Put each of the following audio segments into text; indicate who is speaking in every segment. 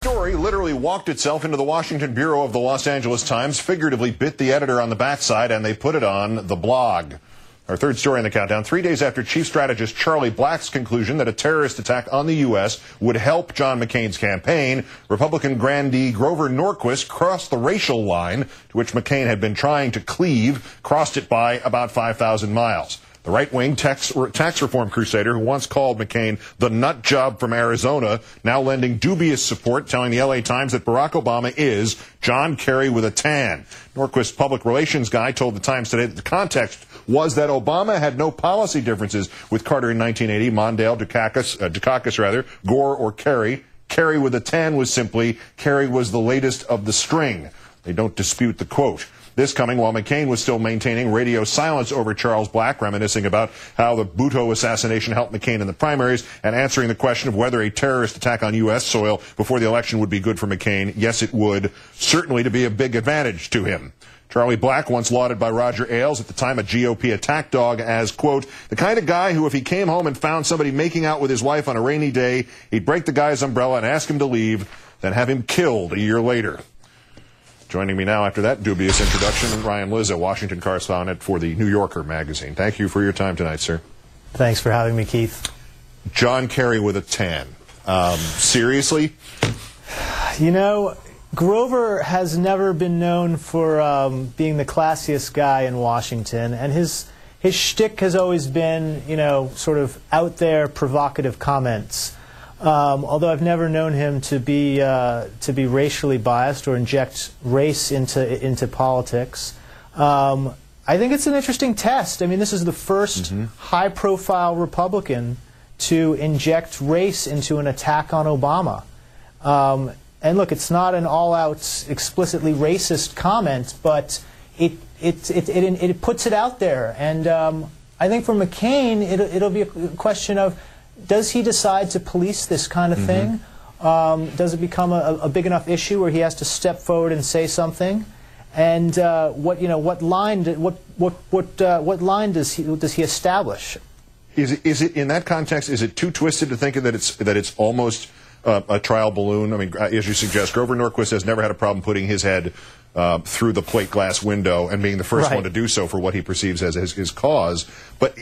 Speaker 1: story literally walked itself into the Washington Bureau of the Los Angeles Times, figuratively bit the editor on the backside, and they put it on the blog. Our third story in the countdown, 3 days after Chief Strategist Charlie Black's conclusion that a terrorist attack on the U.S. would help John McCain's campaign, Republican grandee Grover Norquist crossed the racial line to which McCain had been trying to cleave, crossed it by about 5,000 miles. The right-wing tax reform crusader who once called McCain the nut job from Arizona, now lending dubious support, telling the L.A. Times that Barack Obama is John Kerry with a tan. Norquist's public relations guy told the Times today that the context was that Obama had no policy differences with Carter in 1980, Mondale, Dukakis, Gore, or Kerry. Kerry with a tan was simply Kerry was the latest of the string. They don't dispute the quote. This coming while McCain was still maintaining radio silence over Charles Black, reminiscing about how the Bhutto assassination helped McCain in the primaries, and answering the question of whether a terrorist attack on U.S. soil before the election would be good for McCain. Yes, it would. Certainly to be a big advantage to him. Charlie Black, once lauded by Roger Ailes, at the time a GOP attack dog, as, quote, the kind of guy who if he came home and found somebody making out with his wife on a rainy day, he'd break the guy's umbrella and ask him to leave, then have him killed a year later. Joining me now after that dubious introduction, Ryan Lizza, Washington correspondent for the New Yorker magazine. Thank you for your time tonight, sir.
Speaker 2: Thanks for having me, Keith.
Speaker 1: John Kerry with a tan. Seriously?
Speaker 2: You know, Grover has never been known for being the classiest guy in Washington, and his shtick has always been, you know, sort of out there, provocative comments. Although I've never known him to be racially biased or inject race into politics. I think it's an interesting test. I mean, this is the first high-profile Republican to inject race into an attack on Obama. And look, it's not an all-out, explicitly racist comment, but it puts it out there. And I think for McCain, it'll be a question of, does he decide to police this kind of thing? Does it become a big enough issue where he has to step forward and say something? And what line does he establish?
Speaker 1: Is it in that context? Is it too twisted to think that it's almost a trial balloon? I mean, as you suggest, Grover Norquist has never had a problem putting his head through the plate glass window and being the first one to do so for what he perceives as his cause. But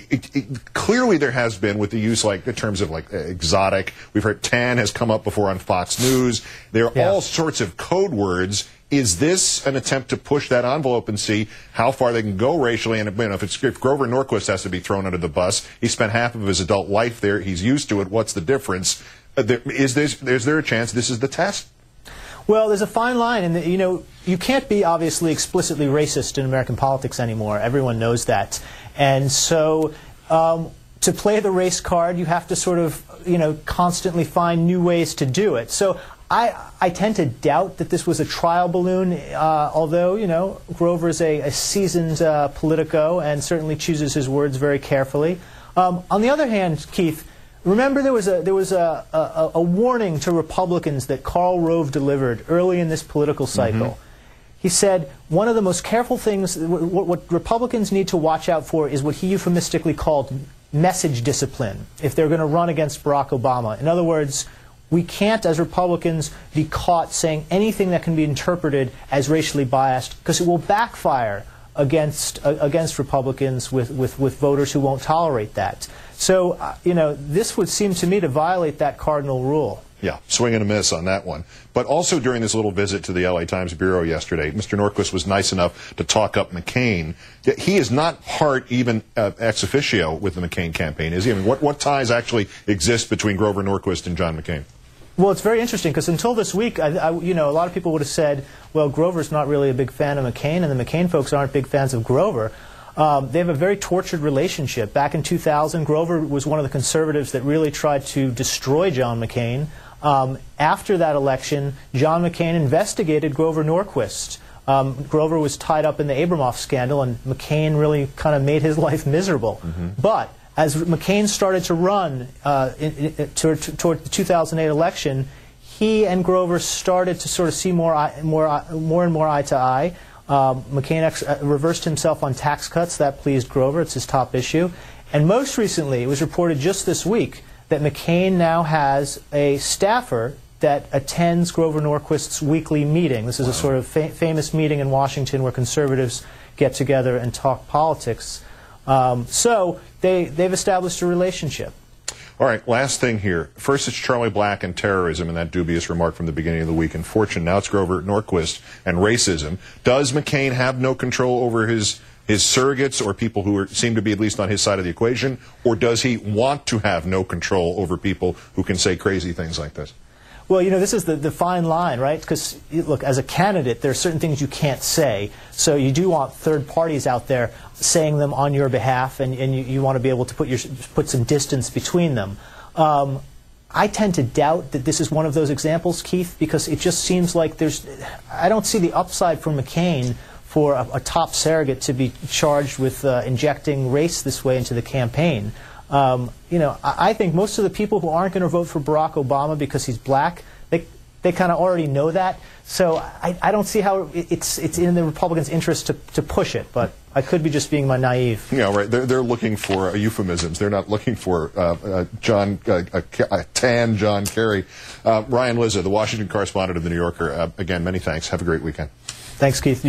Speaker 1: clearly there has been, with the use, like, in terms of, like, exotic, we've heard tan has come up before on Fox News. There are all sorts of code words. Is this an attempt to push that envelope and see how far they can go racially? And if Grover Norquist has to be thrown under the bus, he spent half of his adult life there, he's used to it, what's the difference? Is there a chance this is the test?
Speaker 2: Well, there's a fine line, and you know, you can't be obviously explicitly racist in American politics anymore. Everyone knows that, and so to play the race card, you have to sort of, you know, constantly find new ways to do it. So I tend to doubt that this was a trial balloon, although, you know, Grover is a seasoned politico and certainly chooses his words very carefully. On the other hand, Keith, remember there was a warning to Republicans that Karl Rove delivered early in this political cycle. He said one of the most careful things, what Republicans need to watch out for is what he euphemistically called message discipline if they're going to run against Barack Obama. In other words, we can't, as Republicans, be caught saying anything that can be interpreted as racially biased, because it will backfire against Republicans with voters who won't tolerate that. So, you know, this would seem to me to violate that cardinal rule.
Speaker 1: Yeah, swing and a miss on that one. But also during this little visit to the L.A. Times Bureau yesterday, Mr. Norquist was nice enough to talk up McCain. He is not part even ex officio with the McCain campaign, is he? I mean, what ties actually exist between Grover Norquist and John McCain?
Speaker 2: Well, it's very interesting, because until this week, you know, a lot of people would have said, well, Grover's not really a big fan of McCain, and the McCain folks aren't big fans of Grover. They have a very tortured relationship. Back in 2000, Grover was one of the conservatives that really tried to destroy John McCain. After that election, John McCain investigated Grover Norquist. Grover was tied up in the Abramoff scandal, and McCain really kind of made his life miserable. But as McCain started to run toward the 2008 election, he and Grover started to sort of see more and more eye to eye. McCain reversed himself on tax cuts. That pleased Grover. It's his top issue. And most recently, it was reported just this week that McCain now has a staffer that attends Grover Norquist's weekly meeting. This is a sort of famous meeting in Washington where conservatives get together and talk politics. So they've established a relationship.
Speaker 1: All right, last thing here. First, it's Charlie Black and terrorism and that dubious remark from the beginning of the week in Fortune. Now it's Grover Norquist and racism. Does McCain have no control over his surrogates or people who seem to be at least on his side of the equation? Or does he want to have no control over people who can say crazy things like this?
Speaker 2: Well, you know, this is the fine line, right? Because, look, as a candidate, there are certain things you can't say. So you do want third parties out there saying them on your behalf, and you want to be able to put some distance between them. I tend to doubt that this is one of those examples, Keith, because it just seems like I don't see the upside for McCain for a top surrogate to be charged with injecting race this way into the campaign. You know, I think most of the people who aren't going to vote for Barack Obama because he's black, they kind of already know that. So I don't see how it's in the Republicans' interest to push it. But I could be just being naive.
Speaker 1: Yeah, right. They're looking for euphemisms. They're not looking for tan John Kerry. Ryan Lizza, the Washington correspondent of The New Yorker. Again, many thanks. Have a great weekend.
Speaker 2: Thanks, Keith.